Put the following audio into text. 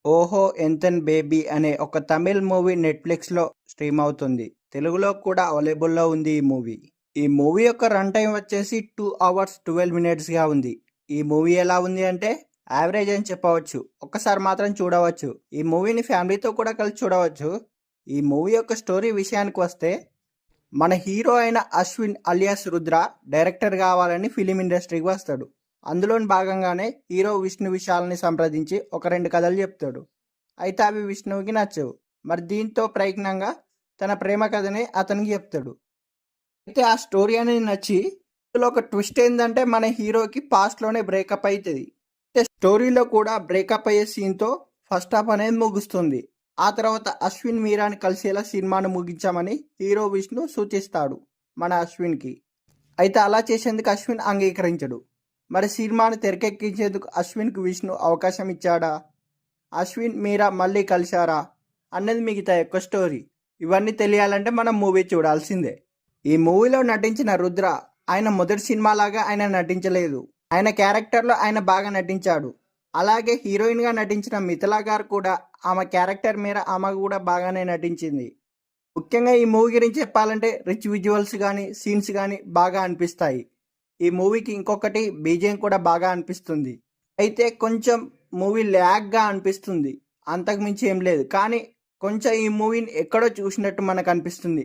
'ఓహో ఎంతన్ బేబీ' అనే ఒక తమిళ్ మూవీ నెట్‌ఫ్లిక్స్‌లో స్ట్రీమ్ అవుతుంది. తెలుగులో కూడా అవైలబుల్‌లో ఉంది ఈ మూవీ. ఈ మూవీ యొక్క రన్ టైమ్ వచ్చేసి 2 అవర్స్ 12 మినిట్స్‌గా ఉంది. ఈ మూవీ ఎలా ఉంది అంటే యావరేజ్ అని చెప్పవచ్చు. ఒక్కసారి మాత్రం చూడవచ్చు. ఈ మూవీని ఫ్యామిలీతో కూడా కలిసి చూడవచ్చు. ఈ మూవీ యొక్క స్టోరీ విషయానికి వస్తే మన హీరో అయిన అశ్విన్ అలియాస్ రుద్ర డైరెక్టర్ కావాలని ఫిలిం ఇండస్ట్రీకి వస్తాడు. అందులోని భాగంగానే హీరో విష్ణు విశాల్ని సంప్రదించి ఒక 2 కథలు చెప్తాడు. అయితే అవి విష్ణువుకి నచ్చవు. మరి దీంతో ప్రయత్నంగా తన ప్రేమ కథని అతనికి చెప్తాడు. అయితే ఆ స్టోరీ అనేది నచ్చి ఇందులో ఒక ట్విస్ట్ ఏంటంటే మన హీరోకి పాస్ట్లోనే బ్రేకప్ అవుతుంది. అయితే స్టోరీలో కూడా బ్రేకప్ అయ్యే సీన్తో ఫస్ట్ హాఫ్ అనేది ముగుస్తుంది. ఆ తర్వాత అశ్విన్ మీరాని కలిసేలా సినిమాను ముగించామని హీరో విష్ణు సూచిస్తాడు మన అశ్విన్కి. అయితే అలా చేసేందుకు అశ్విన్ అంగీకరించడు. మరి సినిమాను తెరకెక్కించేందుకు అశ్విన్కి విష్ణు అవకాశం ఇచ్చాడా? అశ్విన్ మీరా మళ్ళీ కలిశారా అన్నది మిగతా యొక్క స్టోరీ. ఇవన్నీ తెలియాలంటే మనం మూవీ చూడాల్సిందే. ఈ మూవీలో నటించిన రుద్ర ఆయన మొదటి సినిమాలాగా ఆయన నటించలేదు. ఆయన క్యారెక్టర్లో ఆయన బాగా నటించాడు. అలాగే హీరోయిన్గా నటించిన మిథిలా గారు కూడా ఆమె క్యారెక్టర్ మీద ఆమె కూడా బాగానే నటించింది. ముఖ్యంగా ఈ మూవీ గురించి చెప్పాలంటే రిచ్ విజువల్స్ కానీ సీన్స్ కానీ బాగా అనిపిస్తాయి. ఈ మూవీకి ఇంకొకటి బీజిఎం కూడా బాగా అనిపిస్తుంది. అయితే కొంచెం మూవీ ల్యాగ్గా అనిపిస్తుంది. అంతకుమించి ఏం లేదు. కానీ కొంచెం ఈ మూవీని ఎక్కడో చూసినట్టు మనకు అనిపిస్తుంది.